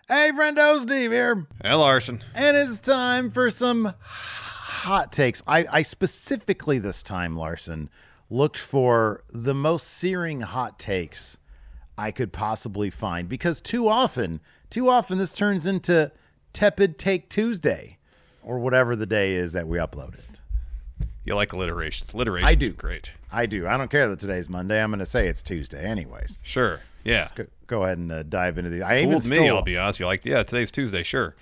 Hey, friendo, Steve here. Hey, Larson. And it's time for some hot takes. I specifically this time, Larson, looked for the most searing hot takes I could possibly find, because too often this turns into Tepid Take Tuesday or whatever the day is that we upload it. You like alliteration. Alliteration I do. is great. I do. I don't care that today's Monday. I'm going to say it's Tuesday anyways. Sure. Yeah. Let's go ahead and dive into these. Fooled me, I'll be honest. You're like, yeah, today's Tuesday. Sure.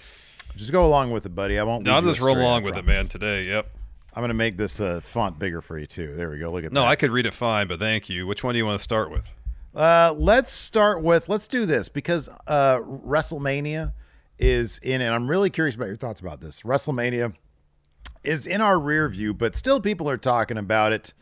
Just go along with it, buddy. I won't. No, I'll lead you just roll astray, along I with it, promise. man, today. Yep. I'm going to make this font bigger for you, too. There we go. Look at that. No, I could read it fine, but thank you. Which one do you want to start with? Let's do this because WrestleMania is in, and I'm really curious about your thoughts about this. WrestleMania is in our rear view, but still people are talking about it.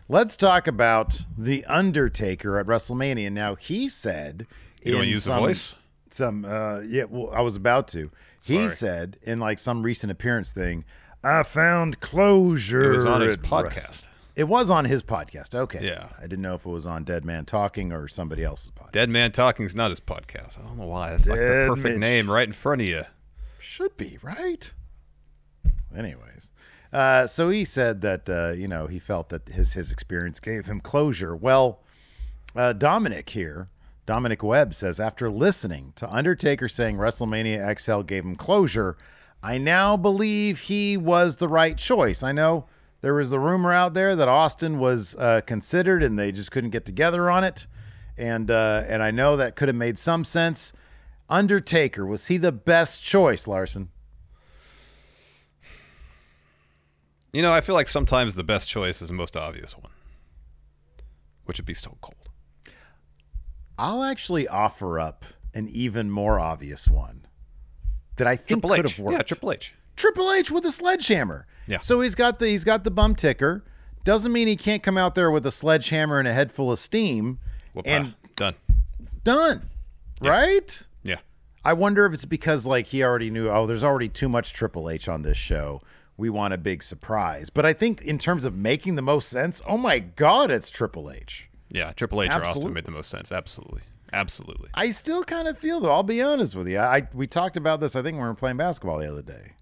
Let's talk about The Undertaker at WrestleMania. Now, he said... You don't use the voice? Well, I was about to. Sorry. He said in like some recent appearance thing, I found closure. It was on his at podcast. It was on his podcast. Okay. Yeah. I didn't know if it was on Dead Man Talking or somebody else's podcast. Dead Man Talking is not his podcast. I don't know why. That's like the perfect Mitch. name right in front of you. Should be, right? Anyways. So he said that, he felt that his experience gave him closure. Well, Dominic Webb says, after listening to Undertaker saying WrestleMania XL gave him closure, I now believe he was the right choice. I know there was the rumor out there that Austin was considered and they just couldn't get together on it. And I know that could have made some sense. Undertaker, was he the best choice, Larson? You know, I feel like sometimes the best choice is the most obvious one, which would be Stone Cold. I'll actually offer up an even more obvious one that I think could have worked. Yeah, Triple H. Triple H with a sledgehammer. Yeah. So he's got the bum ticker. Doesn't mean he can't come out there with a sledgehammer and a head full of steam. And done. Yeah. Right? Yeah. I wonder if it's because like he already knew, there's already too much Triple H on this show. We want a big surprise. But I think in terms of making the most sense, oh my God, it's Triple H. Yeah, Triple H or Absolutely. Austin made the most sense. Absolutely. Absolutely. I still kind of feel, though, I'll be honest with you. We talked about this, I think, when we were playing basketball the other day.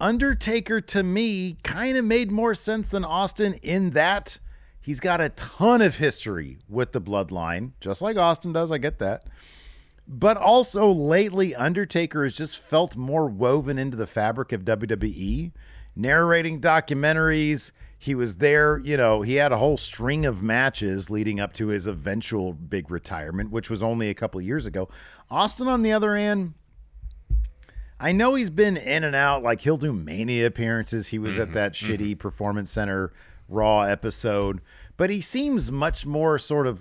Undertaker, to me, kind of made more sense than Austin in that he's got a ton of history with the bloodline, just like Austin does. I get that. But also, lately, Undertaker has just felt more woven into the fabric of WWE, narrating documentaries. He was there, he had a whole string of matches leading up to his eventual big retirement, which was only a couple of years ago. Austin, on the other hand, I know he's been in and out. Like, he'll do Mania appearances. He was at that shitty Performance Center Raw episode. But he seems much more sort of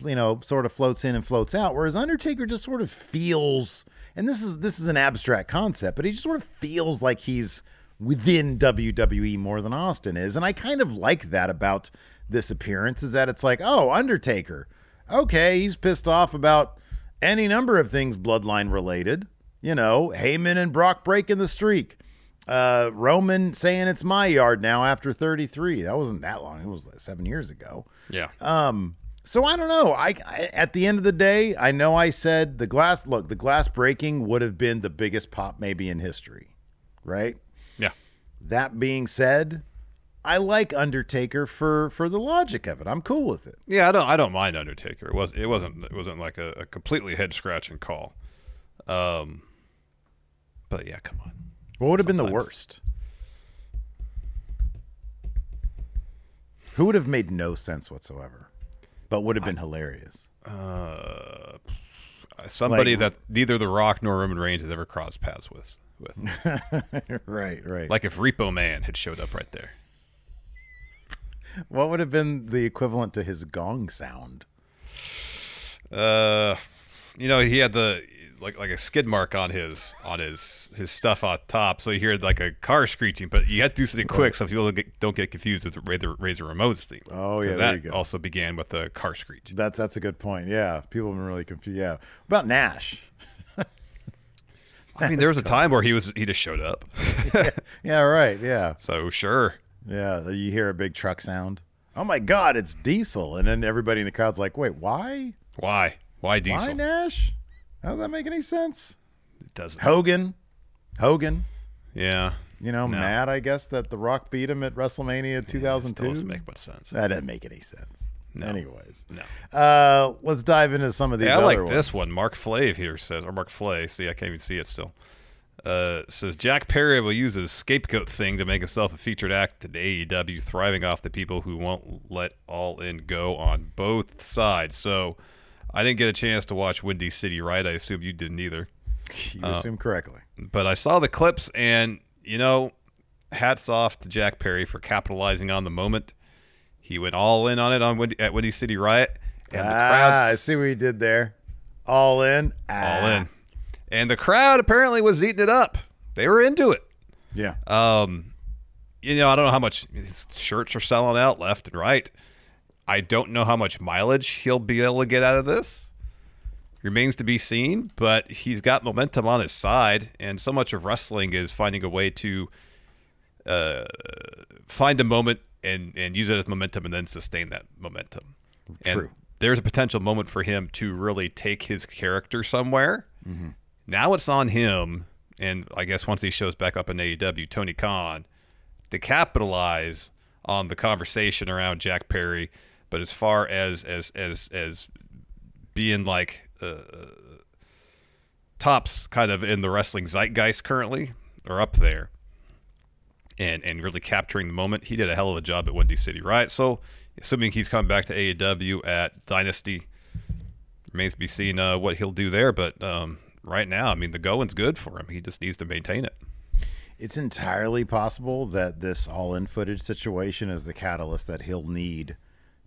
floats in and floats out, whereas Undertaker just sort of feels, and this is an abstract concept, but he just sort of feels like he's within WWE more than Austin is. And I kind of like that about this appearance, is that it's like, oh, Undertaker. Okay, he's pissed off about any number of things bloodline related. Heyman and Brock breaking the streak. Roman saying it's my yard now after 33. That wasn't that long. It was like 7 years ago. Yeah. So I don't know. I at the end of the day, I know I said the glass breaking would have been the biggest pop maybe in history. Right? Yeah. That being said, I like Undertaker for the logic of it. I'm cool with it. Yeah, I don't mind Undertaker. It wasn't like a completely head scratching call. But yeah, come on. What would have been the worst? Who would have made no sense whatsoever, but would have been hilarious? Somebody that neither The Rock nor Roman Reigns has ever crossed paths with. Right. Like if Repo Man had showed up right there. What would have been the equivalent to his gong sound? He had the like a skid mark on his stuff on top, so you hear like a car screeching, but you have to do something quick so people don't get confused with the Razor Ramon's theme. Oh yeah, there that you go. Also began with the car screech. That's a good point. Yeah, people have been really confused. Yeah, what about Nash? I mean, there was a time where he just showed up. Yeah, right. Yeah. So sure. Yeah, you hear a big truck sound. Oh my God, it's Diesel, and then everybody in the crowd's like, "Wait, why? Why Diesel? Why Nash? How does that make any sense?" doesn't. Hogan. Yeah. You know, No. mad, I guess, that The Rock beat him at WrestleMania 2002. Doesn't make much sense. That doesn't make any sense. No. Anyways. No. Let's dive into some of these I other like ones. this one. Mark Flav here says, or Mark Flay. See, I can't even see it still. Says Jack Perry will use his scapegoat thing to make himself a featured act at AEW, thriving off the people who won't let All In go on both sides. So I didn't get a chance to watch Windy City Riot. I assume you didn't either. You assume correctly. But I saw the clips, and, you know, hats off to Jack Perry for capitalizing on the moment. He went all in on it at Windy City Riot. And the crowd, I see what you did there. All in. all in. And the crowd apparently was eating it up. They were into it. Yeah. You know, I don't know how much his shirts are selling out left and right. I don't know how much mileage he'll be able to get out of this. Remains to be seen, but he's got momentum on his side, and so much of wrestling is finding a way to find a moment and use it as momentum and then sustain that momentum. True. And there's a potential moment for him to really take his character somewhere. Mm-hmm. Now it's on him, and I guess once he shows back up in AEW, Tony Khan, to capitalize on the conversation around Jack Perry. But as far as being like tops kind of in the wrestling zeitgeist currently, or up there, and really capturing the moment, he did a hell of a job at Windy City Riot. So assuming he's coming back to AEW at Dynasty, remains to be seen what he'll do there. But right now, I mean, the going's good for him. He just needs to maintain it. It's entirely possible that this all-in footage situation is the catalyst that he'll need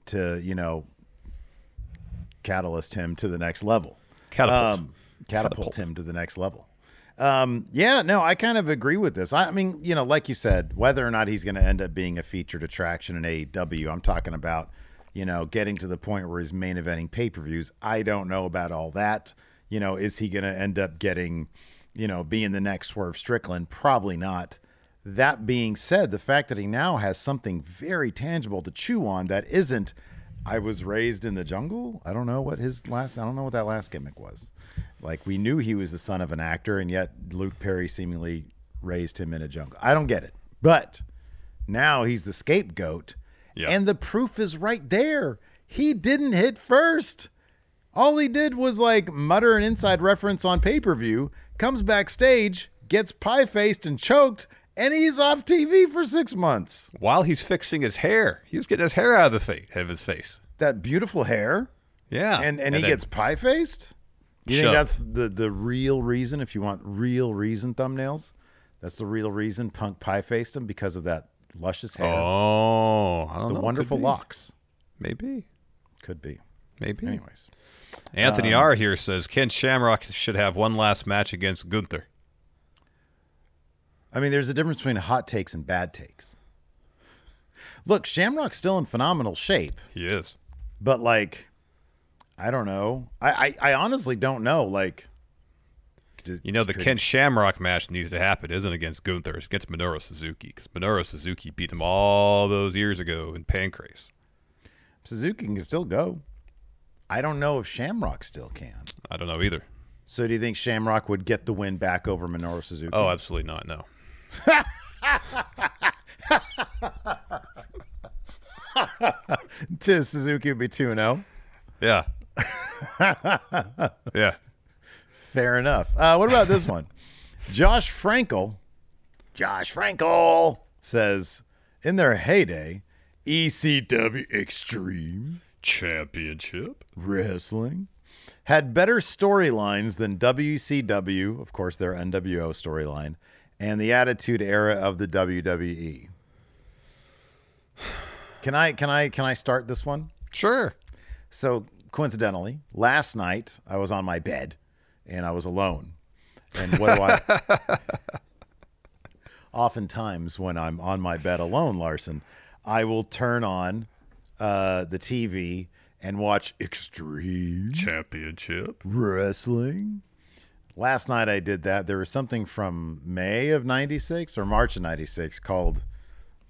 to, you know, catalyst him to the next level. Catapult him to the next level. Yeah, no, I kind of agree with this. I mean, you know, like you said, whether or not he's going to end up being a featured attraction in AEW, I'm talking about, you know, getting to the point where he's main eventing pay-per-views. I don't know about all that. You know, is he going to end up getting, you know, being the next Swerve Strickland? Probably not. That being said, the fact that he now has something very tangible to chew on that isn't, I was raised in the jungle. I don't know what that last gimmick was. Like, we knew he was the son of an actor, and yet Luke Perry seemingly raised him in a jungle. I don't get it. But now he's the scapegoat, and the proof is right there. He didn't hit first. All he did was like mutter an inside reference on pay-per-view, comes backstage, gets pie-faced and choked, and he's off TV for 6 months. While he's fixing his hair. He was getting his hair out of his face. That beautiful hair. Yeah. And he gets pie-faced? You think that's the real reason, if you want real reason thumbnails? That's the real reason Punk pie-faced him, because of that luscious hair. Oh, I don't know. The wonderful locks. Maybe. Could be. Maybe. Anyways. Anthony R. here says, Ken Shamrock should have one last match against Gunther. I mean, there's a difference between hot takes and bad takes. Look, Shamrock's still in phenomenal shape. He is. But, like, I don't know. I honestly don't know. Like, you know, the Ken Shamrock match needs to happen isn't against Gunther. It's against Minoru Suzuki, because Minoru Suzuki beat him all those years ago in Pancrase. Suzuki can still go. I don't know if Shamrock still can. I don't know either. So do you think Shamrock would get the win back over Minoru Suzuki? Oh, absolutely not. No. To Suzuki would be 2-0. Yeah. Yeah. Fair enough. What about this one? Josh Frankel says, in their heyday, ECW Extreme Championship Wrestling had better storylines than WCW, of course, their NWO storyline, and the Attitude Era of the WWE. Can I start this one? Sure. So, coincidentally, last night I was on my bed and I was alone. And what do I oftentimes when I'm on my bed alone, Larson, I will turn on the TV and watch Extreme Championship Wrestling. Last night I did that. There was something from May of 96 or March of 96 called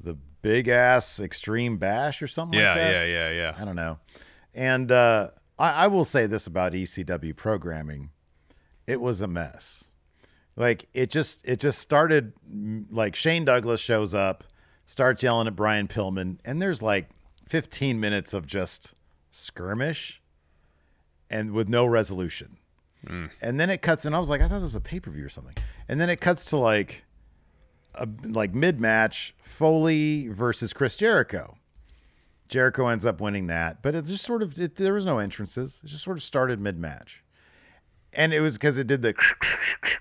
the Big Ass Extreme Bash or something like that. Yeah. I don't know. And I will say this about ECW programming. It was a mess. Like it just started like Shane Douglas shows up, starts yelling at Brian Pillman, and there's like 15 minutes of just skirmish and with no resolution. And then it cuts, and I was like, I thought this was a pay-per-view or something. And then it cuts to like mid-match, Foley versus Chris Jericho. Jericho ends up winning that, but it just sort of, there was no entrances. It just sort of started mid-match. And it was because it did the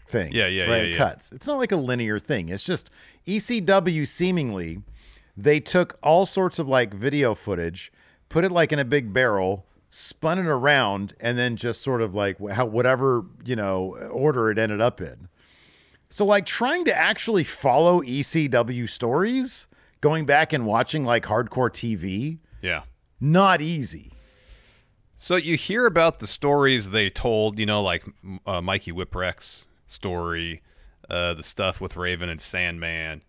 thing. Yeah. It cuts. It's not like a linear thing. It's just ECW seemingly, they took all sorts of like video footage, put it like in a big barrel, spun it around, and then just sort of like whatever, order it ended up in. So like trying to actually follow ECW stories, going back and watching like hardcore TV. Yeah. Not easy. So you hear about the stories they told, like Mikey Whipwreck's story, the stuff with Raven and Sandman.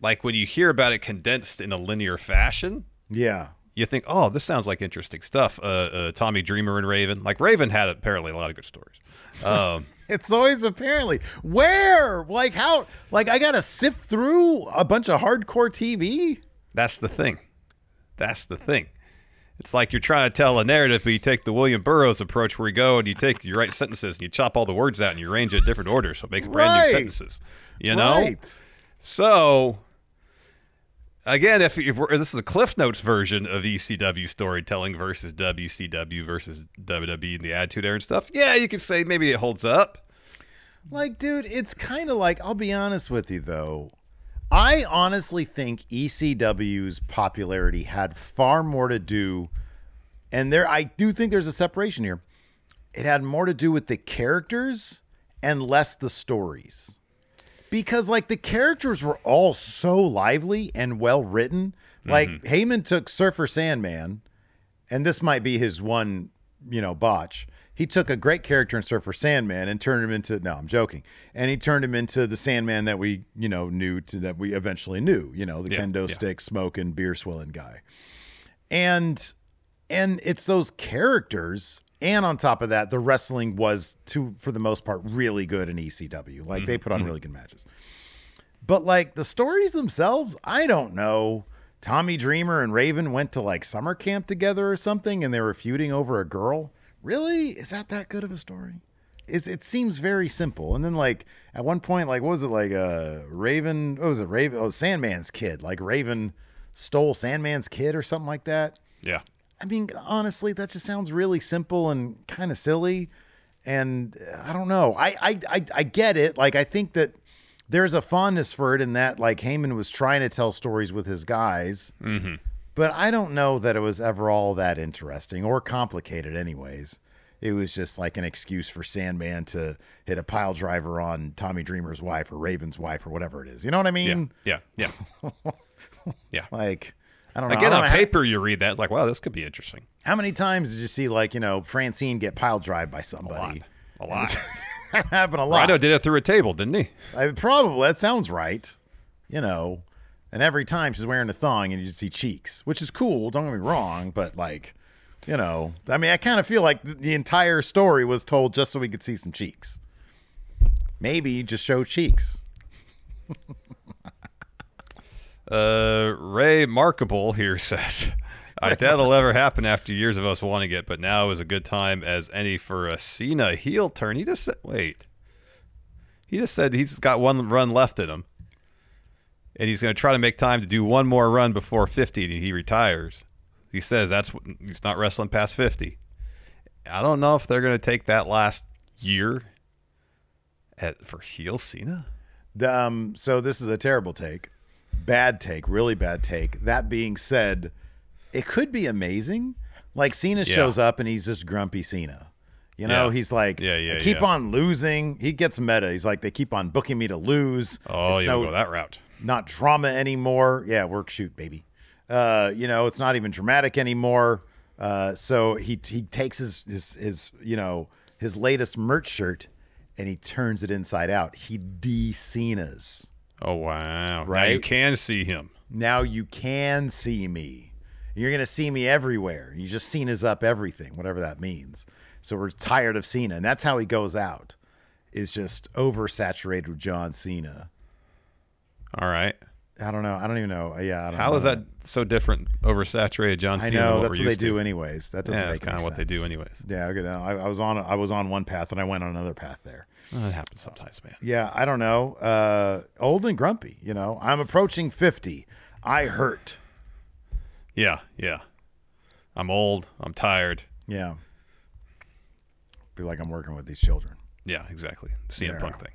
Like when you hear about it condensed in a linear fashion. Yeah. You think, oh, this sounds like interesting stuff. Tommy Dreamer and Raven. Like Raven had apparently a lot of good stories. It's always apparently. Where? Like how? Like I got to sift through a bunch of hardcore TV? That's the thing. It's like you're trying to tell a narrative, but you take the William Burroughs approach where you go and you write sentences and you chop all the words out and you arrange it in different orders so it makes brand new sentences. You know? Right. So... Again, if this is a Cliff Notes version of ECW storytelling versus WCW versus WWE and the Attitude Era and stuff, yeah, you could say maybe it holds up. Like, dude, it's kind of like, I'll be honest with you, though. I honestly think ECW's popularity had far more to do, and I do think there's a separation here. It had more to do with the characters and less the stories. Because, like, the characters were all so lively and well written. Like, Heyman took Surfer Sandman, and this might be his one, botch. He took a great character in Surfer Sandman and turned him into, no, I'm joking. And he turned him into the Sandman that we, that we eventually knew, the kendo stick, smoking, beer swilling guy. And it's those characters. And on top of that, the wrestling was, for the most part, really good in ECW. Like, they put on really good matches. But, like, the stories themselves, I don't know. Tommy Dreamer and Raven went to, like, summer camp together or something, and they were feuding over a girl. Really? Is that good of a story? It seems very simple. And then, like, at one point, like, what was it? Like, Raven, what was it? Raven, Sandman's kid. Like, Raven stole Sandman's kid or something like that. Yeah. I mean, honestly, that just sounds really simple and kind of silly. And I don't know. I get it. Like, I think that there's a fondness for it in that, like, Heyman was trying to tell stories with his guys. But I don't know that it was ever all that interesting or complicated anyways. It was just like an excuse for Sandman to hit a pile driver on Tommy Dreamer's wife or Raven's wife or whatever it is. You know what I mean? Yeah. Yeah. Like... I don't know. Again, on paper, you read that. It's like, wow, this could be interesting. How many times did you see, like, Francine get pile drive by somebody? A lot. That happened a lot. Rhino did it through a table, didn't he? Probably. That sounds right. And every time she's wearing a thong and you just see cheeks, which is cool. Don't get me wrong. But, like, I mean, I kind of feel like the entire story was told just so we could see some cheeks. Maybe just show cheeks. Ray Markable here says, I doubt it'll ever happen after years of us wanting it, but now is a good time as any for a Cena heel turn. He just said, he just said he's got one run left in him, and he's going to try to make time to do one more run before 50 and he retires. He says he's not wrestling past 50. I don't know if they're going to take that last year for heel Cena. So this is a terrible take. Bad take, really bad take. That being said, it could be amazing. Like, Cena shows up and he's just grumpy Cena. He's like, I keep on losing. He gets meta. He's like, they keep on booking me to lose. Oh, you go that route. Not drama anymore. Yeah, work shoot, baby. It's not even dramatic anymore. So he takes his latest merch shirt and he turns it inside out. He de-Cenas. Oh, wow. Right? Now you can see him. Now you can see me. You're going to see me everywhere. You just Cena's up everything, whatever that means. So we're tired of Cena. And that's how he goes out. is just oversaturated with John Cena. All right. I don't know. I don't even know. Yeah, I don't know. How is that so different? Oversaturated John Cena. I know, than that's we're what they used do to? anyways. That doesn't Yeah, make that's kind of any what they do sense. anyways. Yeah, okay. I was on one path and I went on another path there. Well, that happens sometimes, man. Yeah, I don't know. Old and grumpy, I'm approaching 50. I hurt. Yeah. I'm old. I'm tired. Yeah. Feel like I'm working with these children. Yeah, exactly. CM Punk thing.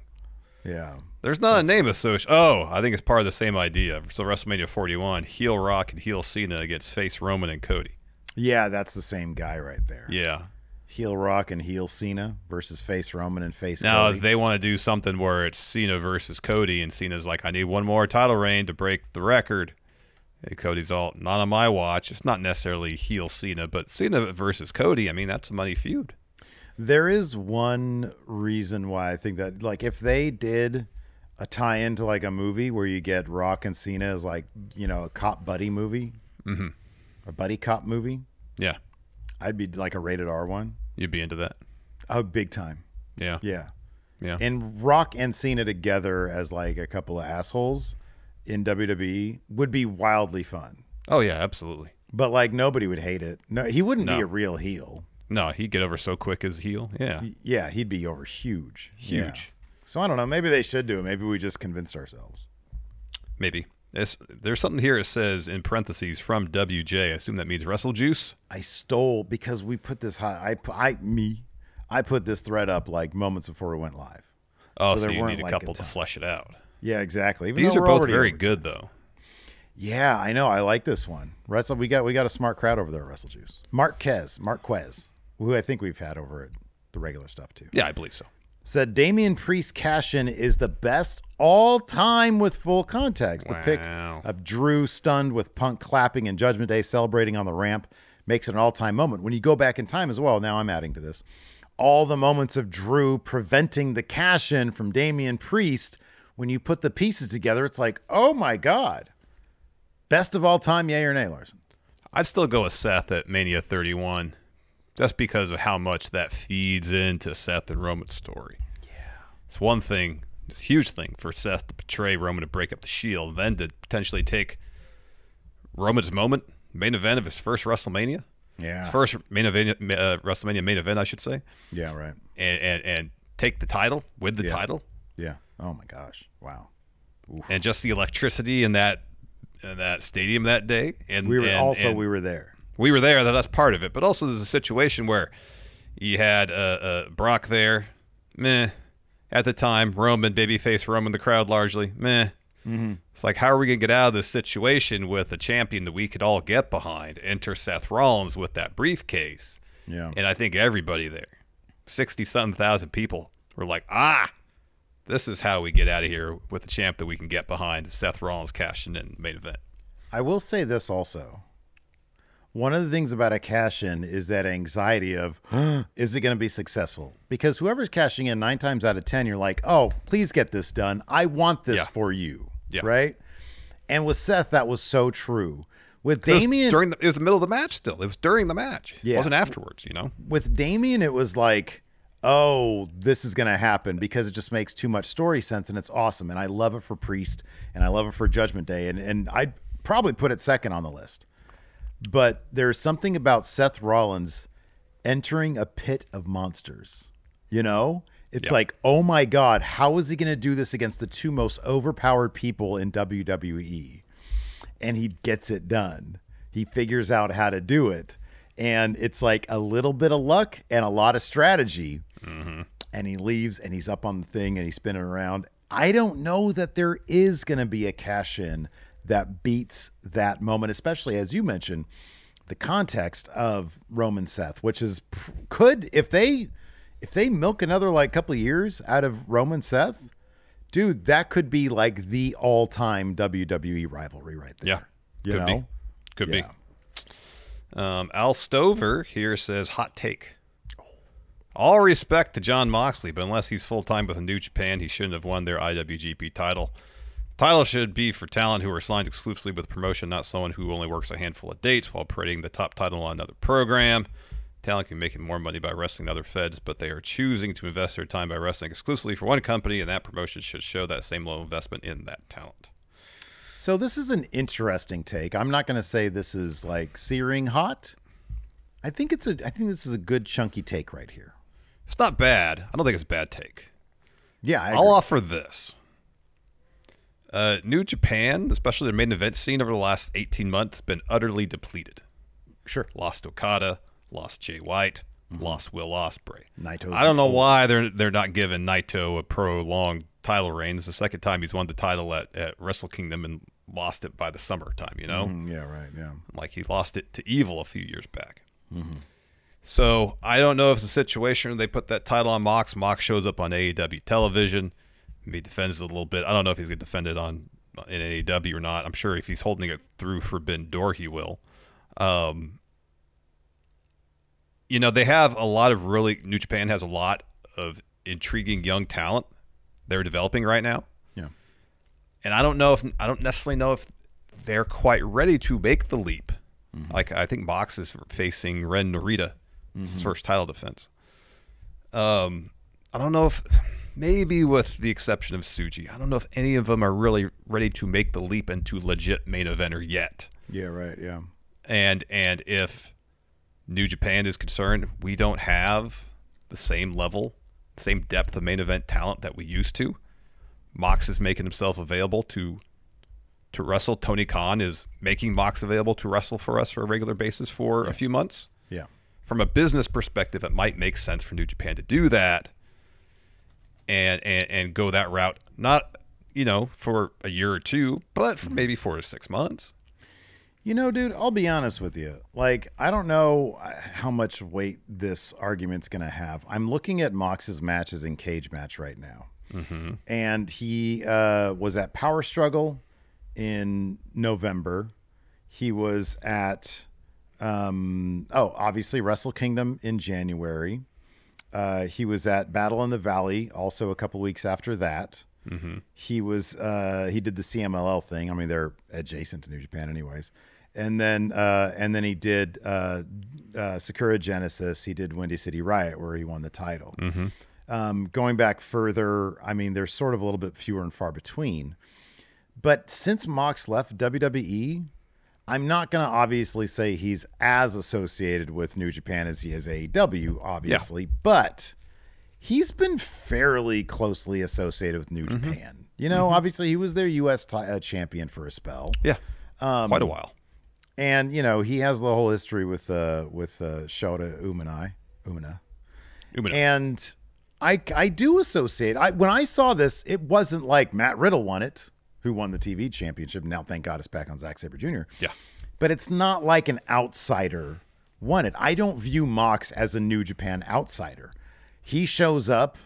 Yeah. There's not a name associated. Oh, I think it's part of the same idea. So WrestleMania 41, heel Rock and heel Cena against face Roman and Cody. Yeah, that's the same guy right there. Yeah. Heel Rock and heel Cena versus face Roman and face Now, Cody. if they want to do something where it's Cena versus Cody, and Cena's like, I need one more title reign to break the record. And Cody's all, not on my watch. It's not necessarily heel Cena, but Cena versus Cody, I mean, that's a money feud. There is one reason why I think that, like, if they did a tie-in to like a movie where you get Rock and Cena as like, a cop buddy movie, a buddy cop movie, Yeah. I'd be like a rated R one. You'd be into that. Oh, big time. Yeah. Yeah. Yeah. And Rock and Cena together as like a couple of assholes in WWE would be wildly fun. Oh, yeah, absolutely. But like nobody would hate it. No, he wouldn't be No. a real heel. No, he'd get over so quick as heel. Yeah. Yeah, he'd be over huge. Huge. Yeah. So I don't know. Maybe they should do it. Maybe we just convinced ourselves. Maybe. There's something here that says, in parentheses, from WJ. I assume that means Wrestle Juice. I stole because we put this high. I put this thread up like moments before we went live. Oh, so there you weren't, need a like, couple a to ton. flesh it out. Yeah, exactly. Even These though are we're both already very over good, time. though. Yeah, I know. I like this one. Wrestle. We got a smart crowd over there at Wrestle Juice. Marquez, who I think we've had over at the regular stuff too. Yeah, I believe so. Said Damian Priest cash-in is the best all time with full context. The pic Wow. of Drew stunned with Punk clapping and Judgment Day celebrating on the ramp makes it an all-time moment. When you go back in time as well, now I'm adding to this, all the moments of Drew preventing the cash-in from Damian Priest, when you put the pieces together, it's like, oh my God. Best of all time, yay or nay, Larson? I'd still go with Seth at Mania 31, just because of how much that feeds into Seth and Roman's story. Yeah. It's one thing, it's a huge thing for Seth to betray Roman to break up the Shield, then to potentially take Roman's moment, main event of his first WrestleMania. Yeah. His first WrestleMania main event, I should say. Yeah, right. And take the title, win the title. Yeah. Oh my gosh. Wow. Oof. And just the electricity in that stadium that day. And We were we there. We were there. That's part of it. But also there's a situation where you had Brock there, meh. At the time, Roman, babyface Roman, the crowd largely, meh. Mm-hmm. It's like, how are we going to get out of this situation with a champion that we could all get behind? Enter Seth Rollins with that briefcase. Yeah. And I think everybody there, 60-something thousand people, were like, this is how we get out of here with a champ that we can get behind. Seth Rollins cashing in the main event. I will say this also. One of the things about a cash-in is that anxiety of, is it going to be successful? Because whoever's cashing in 9 times out of 10, you're like, oh, please get this done. I want this for you. Yeah. Right? And with Seth, that was so true. With Damian, It was the middle of the match still. It was during the match. Yeah. It wasn't afterwards, With Damian, it was like, oh, this is going to happen because it just makes too much story sense and it's awesome. And I love it for Priest and I love it for Judgment Day. And I'd probably put it second on the list. But there's something about Seth Rollins entering a pit of monsters. It's like, oh my God, how is he going to do this against the two most overpowered people in WWE? And he gets it done. He figures out how to do it. And it's like a little bit of luck and a lot of strategy. Mm-hmm. And he leaves and he's up on the thing and he's spinning around. I don't know that there is going to be a cash in that beats that moment, especially as you mentioned, the context of Roman Seth, which is could, if they milk another like couple of years out of Roman Seth, dude, that could be like the all-time WWE rivalry right there. Yeah, could be. Al Stover here says, hot take. All respect to Jon Moxley, but unless he's full-time with New Japan, he shouldn't have won their IWGP title. Title should be for talent who are signed exclusively with promotion, not someone who only works a handful of dates while parading the top title on another program. talent can be making more money by wrestling other feds, but they are choosing to invest their time by wrestling exclusively for one company, and that promotion should show that same low investment in that talent. So this is an interesting take. I'm not going to say this is like searing hot. I think this is a good chunky take right here. It's not bad. I don't think it's a bad take. Yeah, I'll offer this. New Japan, especially their main event scene over the last 18 months, been utterly depleted. Sure. Lost Okada, lost Jay White, lost Will Ospreay. Naito's I don't know why they're not giving Naito a prolonged title reign. It's the second time he's won the title at Wrestle Kingdom and lost it by the summertime, you know? Yeah, right, yeah. Like he lost it to Evil a few years back. So I don't know if it's a situation where they put that title on Mox. Mox shows up on AEW television. He defends it a little bit. I don't know if he's going to defend it in AEW or not. I'm sure if he's holding it through Forbidden Door, he will. You know, they have a lot of New Japan has a lot of intriguing young talent they're developing right now. Yeah. And I don't necessarily know if they're quite ready to make the leap. Like, I think Mox is facing Ren Narita. It's his first title defense. I don't know if, maybe with the exception of Tsuji, I don't know if any of them are really ready to make the leap into legit main eventer yet. Yeah, right, yeah. And if New Japan is concerned, we don't have the same level, same depth of main event talent that we used to. Mox is making himself available to wrestle. Tony Khan is making Mox available to wrestle for us for a regular basis for a few months. Yeah. From a business perspective, it might make sense for New Japan to do that and go that route. Not, for a year or two, but for maybe 4 to 6 months. Dude, I'll be honest with you. Like, I don't know how much weight this argument's going to have. I'm looking at Mox's matches in Cage Match right now. And he was at Power Struggle in November. He was at, obviously Wrestle Kingdom in January. He was at Battle in the Valley also a couple weeks after that. He was, he did the CMLL thing. I mean, they're adjacent to New Japan anyways. And then he did Sakura Genesis. He did Windy City Riot where he won the title. Going back further, I mean, there's sort of a little bit fewer and far between. But since Mox left WWE, I'm not going to obviously say he's as associated with New Japan as he is AEW, obviously. But he's been fairly closely associated with New Japan. Obviously he was their U.S. champion for a spell. Yeah, quite a while. And, he has the whole history with Shota Umina. And I do associate. When I saw this, it wasn't like Matt Riddle won it, who won the TV championship. Now, thank God, it's back on Zack Sabre Jr. Yeah. But it's not like an outsider won it. I don't view Mox as a New Japan outsider. He shows up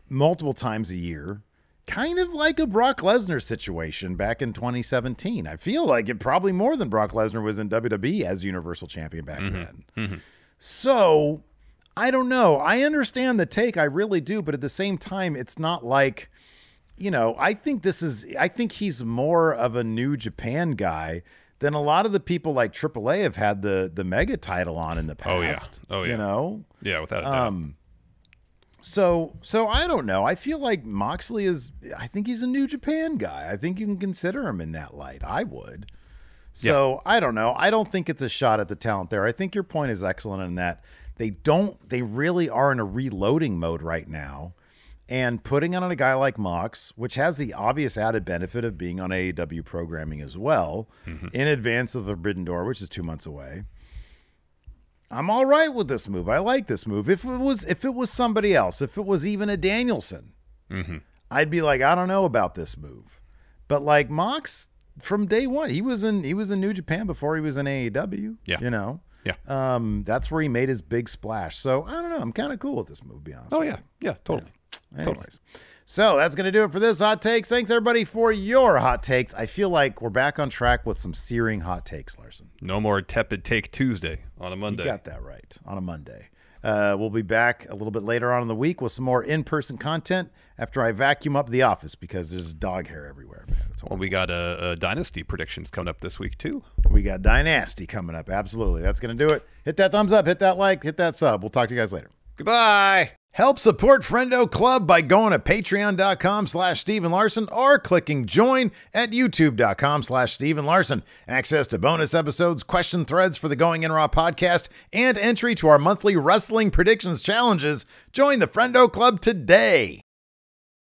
multiple times a year, kind of like a Brock Lesnar situation back in 2017. I feel like it probably more than Brock Lesnar was in WWE as Universal Champion back then. So I don't know. I understand the take. I really do. But at the same time, it's not like, I think he's more of a New Japan guy than a lot of the people like AAA have had the mega title on in the past. Oh, yeah. Yeah, without a doubt. So I don't know. I feel like Moxley I think he's a New Japan guy. I think you can consider him in that light. I would. So I don't know. I don't think it's a shot at the talent there. I think your point is excellent in that they really are in a reloading mode right now. And putting on a guy like Mox, which has the obvious added benefit of being on AEW programming as well, in advance of the Forbidden Door, which is 2 months away. I'm all right with this move. I like this move. If it was somebody else, if it was even a Danielson, I'd be like, I don't know about this move. But like Mox, from day one, he was in New Japan before he was in AEW. Yeah. Yeah. That's where he made his big splash. So I don't know. I'm kind of cool with this move, to be honest. Oh yeah. Yeah, totally. Anyways, so that's going to do it for this Hot Takes. Thanks, everybody, for your hot takes. I feel like we're back on track with some searing hot takes, Larson. No more tepid take Tuesday on a Monday. You got that right, on a Monday. We'll be back a little bit later on in the week with some more in-person content after I vacuum up the office because there's dog hair everywhere, man. Well, we got a Dynasty predictions coming up this week, too. We got Dynasty coming up. Absolutely. That's going to do it. Hit that thumbs up, hit that like, hit that sub. We'll talk to you guys later. Goodbye. Help support Friendo Club by going to patreon.com/Steven Larson or clicking join at youtube.com/Steven Larson. Access to bonus episodes, question threads for the Going In Raw podcast, and entry to our monthly wrestling predictions challenges. Join the Friendo Club today.